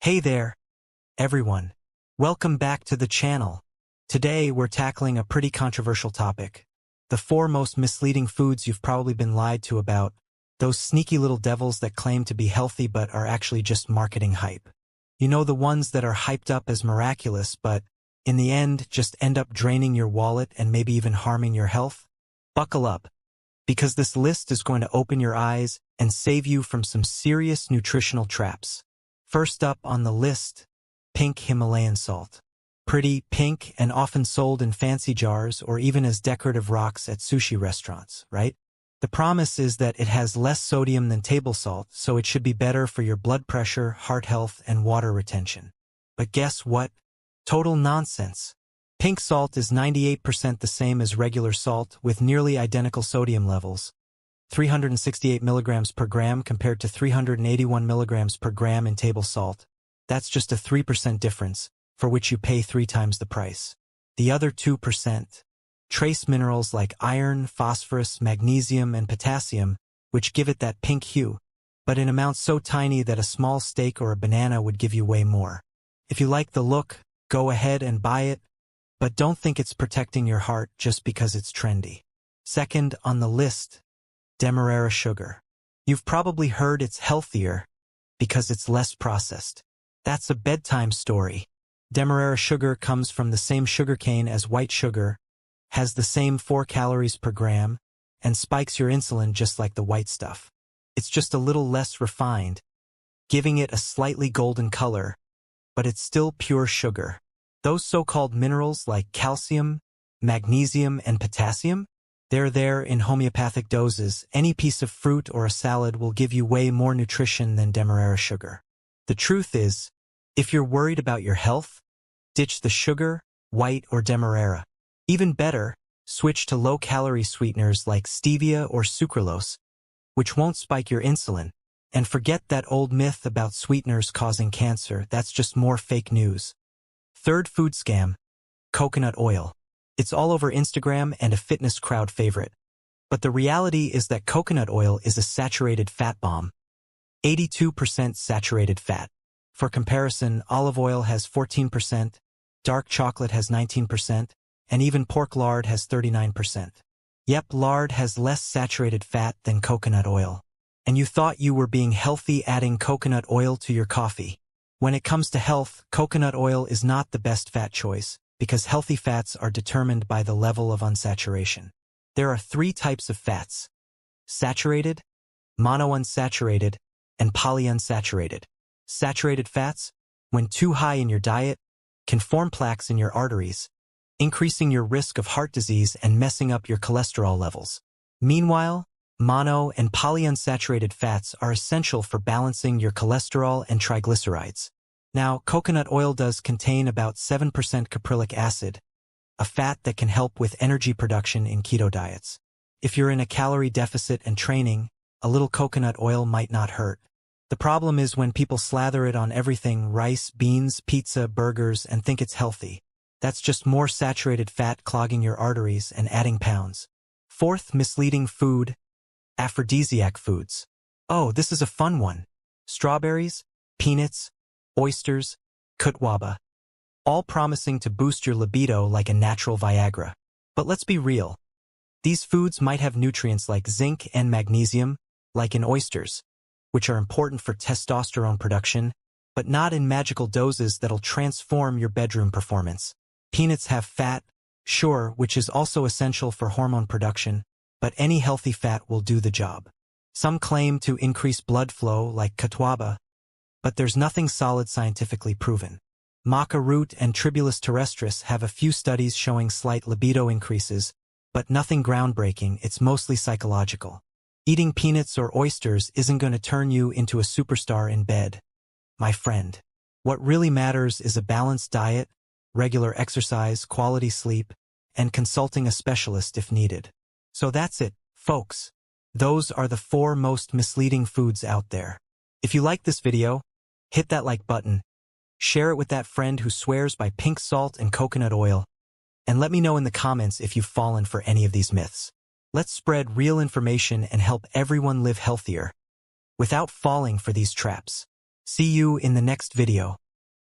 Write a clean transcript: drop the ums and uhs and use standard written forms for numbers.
Hey there, everyone. Welcome back to the channel. Today we're tackling a pretty controversial topic. The 4 most misleading foods you've probably been lied to about. Those sneaky little devils that claim to be healthy but are actually just marketing hype. You know, the ones that are hyped up as miraculous but, in the end, just end up draining your wallet and maybe even harming your health? Buckle up, because this list is going to open your eyes and save you from some serious nutritional traps. First up on the list, pink Himalayan salt. Pretty, pink, and often sold in fancy jars or even as decorative rocks at sushi restaurants, right? The promise is that it has less sodium than table salt, so it should be better for your blood pressure, heart health, and water retention. But guess what? Total nonsense. Pink salt is 98% the same as regular salt with nearly identical sodium levels. 368 milligrams per gram compared to 381 milligrams per gram in table salt. That's just a 3% difference, for which you pay 3 times the price. The other 2%, trace minerals like iron, phosphorus, magnesium, and potassium, which give it that pink hue, but in amounts so tiny that a small steak or a banana would give you way more. If you like the look, go ahead and buy it, but don't think it's protecting your heart just because it's trendy. Second on the list, Demerara sugar. You've probably heard it's healthier because it's less processed. That's a bedtime story. Demerara sugar comes from the same sugarcane as white sugar, has the same 4 calories per gram, and spikes your insulin just like the white stuff. It's just a little less refined, giving it a slightly golden color, but it's still pure sugar. Those so-called minerals like calcium, magnesium, and potassium, they're there in homeopathic doses. Any piece of fruit or a salad will give you way more nutrition than Demerara sugar. The truth is, if you're worried about your health, ditch the sugar, white, or Demerara. Even better, switch to low-calorie sweeteners like stevia or sucralose, which won't spike your insulin. And forget that old myth about sweeteners causing cancer. That's just more fake news. Third food scam, coconut oil. It's all over Instagram and a fitness crowd favorite. But the reality is that coconut oil is a saturated fat bomb. 82% saturated fat. For comparison, olive oil has 14%, dark chocolate has 19%, and even pork lard has 39%. Yep, lard has less saturated fat than coconut oil. And you thought you were being healthy adding coconut oil to your coffee. When it comes to health, coconut oil is not the best fat choice, because healthy fats are determined by the level of unsaturation. There are 3 types of fats: saturated, monounsaturated, and polyunsaturated. Saturated fats, when too high in your diet, can form plaques in your arteries, increasing your risk of heart disease and messing up your cholesterol levels. Meanwhile, mono and polyunsaturated fats are essential for balancing your cholesterol and triglycerides. Now, coconut oil does contain about 7% caprylic acid, a fat that can help with energy production in keto diets. If you're in a calorie deficit and training, a little coconut oil might not hurt. The problem is when people slather it on everything: rice, beans, pizza, burgers, and think it's healthy. That's just more saturated fat clogging your arteries and adding pounds. Fourth misleading food, aphrodisiac foods. Oh, this is a fun one. Strawberries, peanuts, oysters, kutwaba, all promising to boost your libido like a natural Viagra. But let's be real. These foods might have nutrients like zinc and magnesium, like in oysters, which are important for testosterone production, but not in magical doses that'll transform your bedroom performance. Peanuts have fat, sure, which is also essential for hormone production, but any healthy fat will do the job. Some claim to increase blood flow like kutwaba, but there's nothing solid scientifically proven. Maca root and Tribulus terrestris have a few studies showing slight libido increases, but nothing groundbreaking. It's mostly psychological. Eating peanuts or oysters isn't going to turn you into a superstar in bed, my friend. What really matters is a balanced diet, regular exercise, quality sleep, and consulting a specialist if needed. So that's it, folks. Those are the 4 most misleading foods out there. If you like this video, hit that like button, share it with that friend who swears by pink salt and coconut oil, and let me know in the comments if you've fallen for any of these myths. Let's spread real information and help everyone live healthier without falling for these traps. See you in the next video.